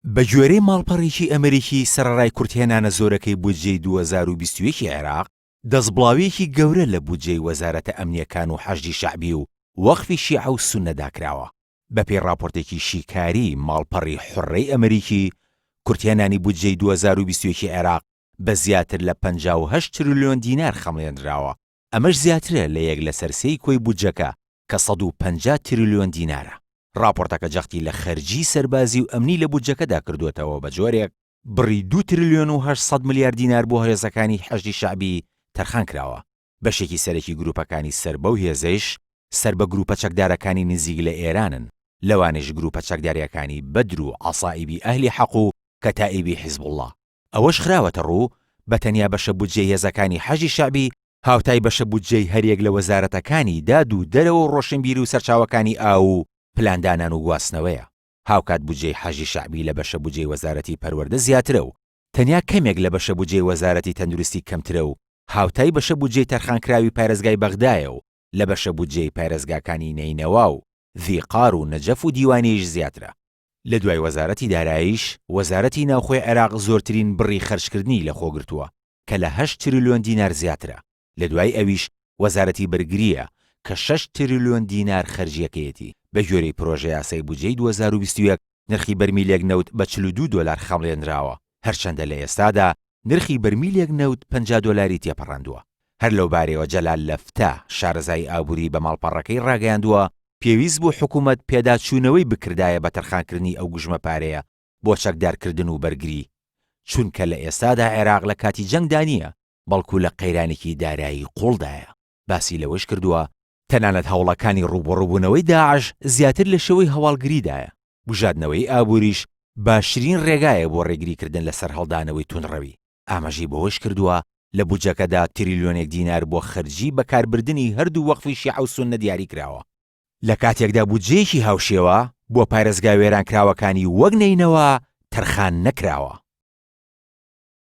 بە گوێرەی ماڵپەڕێکی ئەمریکی سەرەڕای کورتهێنانە زۆرەکەی بودجەی 2021 عێراق دەستبڵاویەکی گەورە لە بودجەی وەزارەتە ئەمنیەکان و حەشدی شەعبی و وەقفی شیعە و سوننە داکراوە. بەپێی راپۆرتێکی شیکاری ماڵپەڕی حوڕەی ئەمریکی، کورتهێنانی بودجەی 2021 عێراق بە زیاتر لە 58 تریلیۆن دینار خەمڵێنراوە. ئەمەش زیاترە لە یەک لە سەرسەی کۆی بودجەکە کە 150 تریلیۆن دینارە. راپۆرتەکە جەختی لە خەرجی سەربازی و ئەمنی لە بودجەکەدا کردوێتەوە بە جۆرێک بڕی 2 تریلیۆن و 800 ملیار دینار بۆ هێزەکانی حەشدی شەعبی تەرخان کراوە. بەشێکی سەرەکی گروپەکانی سەر بەو هێزەش سەر بە گروپە چەکدارەکانی نزیک لە ئێرانن، لەوانش گروپە چەکداریەکانی بەدر و عەسائیبی ئەهلی حەق و کەتائیبی حیزبوڵڵا. ئەوەش خراوەتە ڕوو بەتەنیا بەشە بودجەی هێزەکانی حەشدی شەعبی هاوتای بەشە بودجەی هەریەک لە وەزارەتەکانی داد و دەرەوە و ڕۆشنبیری و سەرچاوەکانی ئاو و پلاندانان و گواستنەوەیە. هاوکات بودجەی حەشدی شەعبی لە بەشە بودجەی وەزارەتی پەروەردە زیاترە و تەنیا کەمێک لە بەشە بودجەی وەزارەتی تەندروستی کەمترە و هاوتای بەشە بودجەی تەرخانکراوی پارێزگای بەغدایە و لە بەشە بودجەی پارێزگاکانی نەینەوا و ڤیقار و نەجەف و دیوانیش زیاترە. لە دوای وەزارەتی داراییش وەزارەتی ناوخۆی عێراق زۆرترین بڕی خەرجکردنی لە خۆگرتووە کە لە 8 تریلیۆن دینار زیاترە. لە دوای ئەویش وەزارەتی بەرگریە کە 6 تریلیۆن دینار خەرجیەکەیەتی. بە گوێرەی پرۆژەی یاسای بودجەی 2021 نرخی بەرمیلێک نەوت بە 42 دۆلار خەمڵێنراوە، هەرچەندە لە ئێستادا نرخی بەرمیلێک نەوت 50 دۆلاری تێپەڕاندووە. هەر لەو بارەوە جەلال لەفتە شارەزای ئابووری بە ماڵپەڕەکەی ڕاگەیاندووە پێویست بوو حکوومەت پێداچوونەوەی بکردایە بە تەرخانکردنی ئەو گژمە پارەیە بۆ چەکدارکردن و بەرگری، چونکە لە ئێستادا عێراق لە کاتی جەنگدا نییە، بەڵکو لە قەیرانێکی دارایی قوڵدایە. باسی لەوەش کردووە تەنانەت هەوڵەکانی ڕووبەڕووبوونەوەی داعش زیاتر لە شەوەی هەواڵگریدایە. بژاردنەوەی ئابووریش باشترین ڕێگایە بۆ ڕێگریکردن لەسەر هەڵدانەوەی تونڕەوی. ئاماژەی بەوەش کردووە لە بودجەکەدا تریلیۆنێک دینار بۆ خەرجی بەکاربردنی هەردوو وەقفی شیعە و سوننە دیاری کراوە. لە کاتێکدا بودجەیەکی هاوشێوە بۆ پارێزگا وێرانکراوەکانی وەک نەینەوە تەرخان نەکراوە.